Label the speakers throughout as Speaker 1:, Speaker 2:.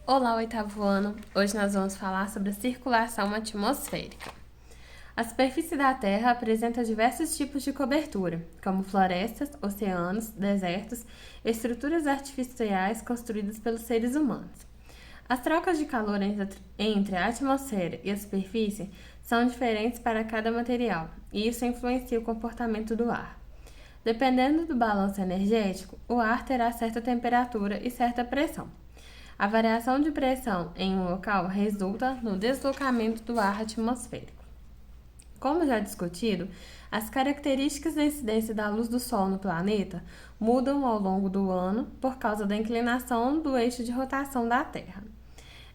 Speaker 1: Olá, oitavo ano! Hoje nós vamos falar sobre a circulação atmosférica. A superfície da Terra apresenta diversos tipos de cobertura, como florestas, oceanos, desertos, estruturas artificiais construídas pelos seres humanos. As trocas de calor entre a atmosfera e a superfície são diferentes para cada material, e isso influencia o comportamento do ar. Dependendo do balanço energético, o ar terá certa temperatura e certa pressão. A variação de pressão em um local resulta no deslocamento do ar atmosférico. Como já discutido, as características da incidência da luz do Sol no planeta mudam ao longo do ano por causa da inclinação do eixo de rotação da Terra.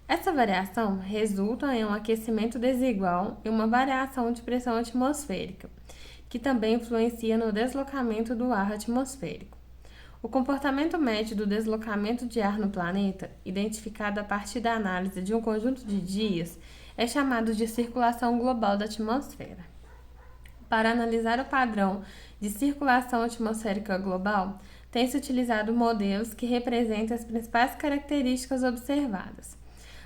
Speaker 1: Essa variação resulta em um aquecimento desigual e uma variação de pressão atmosférica, que também influencia no deslocamento do ar atmosférico. O comportamento médio do deslocamento de ar no planeta, identificado a partir da análise de um conjunto de dias, é chamado de circulação global da atmosfera. Para analisar o padrão de circulação atmosférica global, tem-se utilizado modelos que representam as principais características observadas.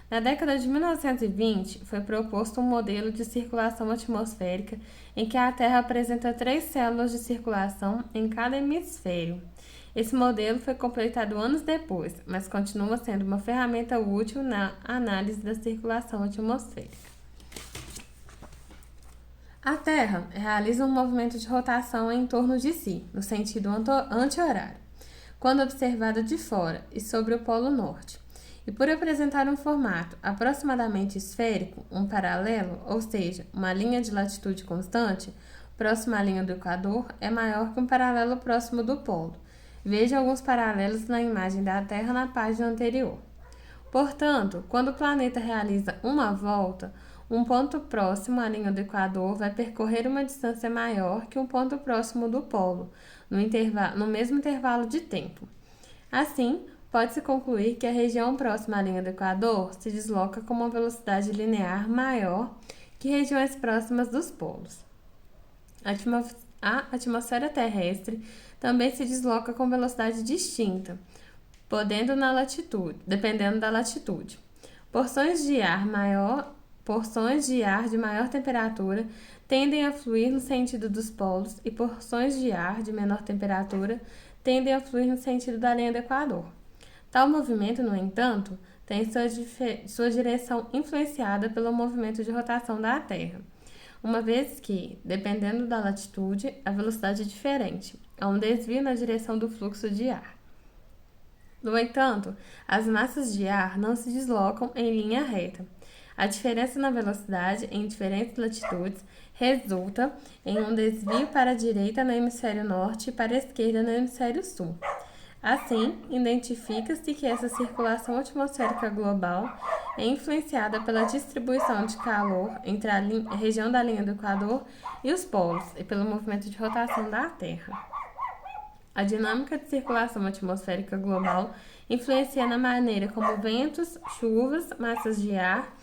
Speaker 1: Na década de 1920, foi proposto um modelo de circulação atmosférica em que a Terra apresenta 3 células de circulação em cada hemisfério. Esse modelo foi completado anos depois, mas continua sendo uma ferramenta útil na análise da circulação atmosférica. A Terra realiza um movimento de rotação em torno de si, no sentido anti-horário, quando observada de fora e sobre o Polo Norte. E por apresentar um formato aproximadamente esférico, um paralelo, ou seja, uma linha de latitude constante, próximo à linha do Equador, é maior que um paralelo próximo do polo. Veja alguns paralelos na imagem da Terra na página anterior. Portanto, quando o planeta realiza uma volta, um ponto próximo à linha do Equador vai percorrer uma distância maior que um ponto próximo do polo, no mesmo intervalo de tempo. Assim, pode-se concluir que a região próxima à linha do Equador se desloca com uma velocidade linear maior que regiões próximas dos polos. A atmosfera terrestre também se desloca com velocidade distinta, dependendo da latitude. Porções de ar de maior temperatura tendem a fluir no sentido dos polos e porções de ar de menor temperatura tendem a fluir no sentido da linha do Equador. Tal movimento, no entanto, tem sua direção influenciada pelo movimento de rotação da Terra, uma vez que, dependendo da latitude, a velocidade é diferente. Há um desvio na direção do fluxo de ar. No entanto, as massas de ar não se deslocam em linha reta. A diferença na velocidade em diferentes latitudes resulta em um desvio para a direita no hemisfério norte e para a esquerda no hemisfério sul. Assim, identifica-se que essa circulação atmosférica global é influenciada pela distribuição de calor entre a região da linha do Equador e os polos e pelo movimento de rotação da Terra. A dinâmica de circulação atmosférica global influencia na maneira como ventos, chuvas, massas de ar,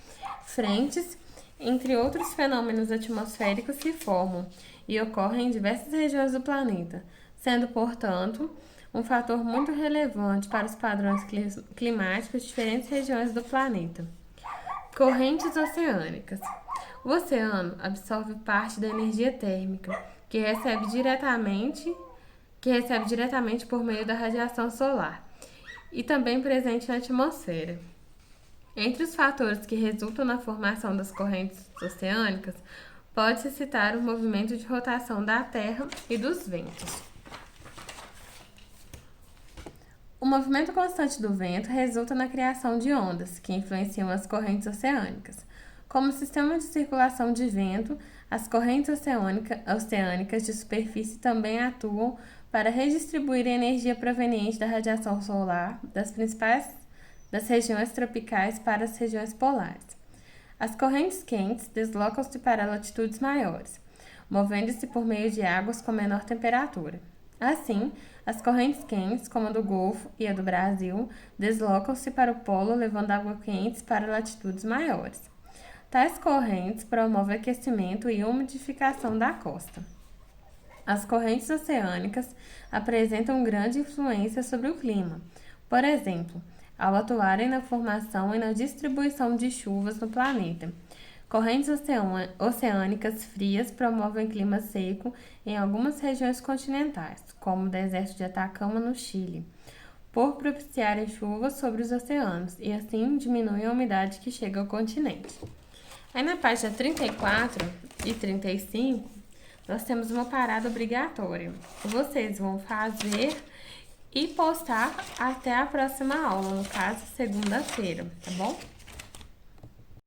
Speaker 1: frentes, entre outros fenômenos atmosféricos se formam e ocorrem em diversas regiões do planeta, sendo, portanto, um fator muito relevante para os padrões climáticos de diferentes regiões do planeta. Correntes oceânicas. O oceano absorve parte da energia térmica, que recebe diretamente por meio da radiação solar, e também presente na atmosfera. Entre os fatores que resultam na formação das correntes oceânicas, pode-se citar o movimento de rotação da Terra e dos ventos. O movimento constante do vento resulta na criação de ondas, que influenciam as correntes oceânicas. Como sistema de circulação de vento, as correntes oceânicas de superfície também atuam para redistribuir a energia proveniente da radiação solar das regiões tropicais para as regiões polares. As correntes quentes deslocam-se para latitudes maiores, movendo-se por meio de águas com menor temperatura. Assim, as correntes quentes, como a do Golfo e a do Brasil, deslocam-se para o polo levando água quentes para latitudes maiores. Tais correntes promovem aquecimento e umidificação da costa. As correntes oceânicas apresentam grande influência sobre o clima. Por exemplo, ao atuarem na formação e na distribuição de chuvas no planeta. Correntes oceânicas frias promovem clima seco em algumas regiões continentais, como o deserto de Atacama, no Chile, por propiciarem chuvas sobre os oceanos e assim diminuem a umidade que chega ao continente. Aí na página 34 e 35, nós temos uma parada obrigatória. Vocês vão fazer e postar até a próxima aula, no caso, segunda-feira, tá bom?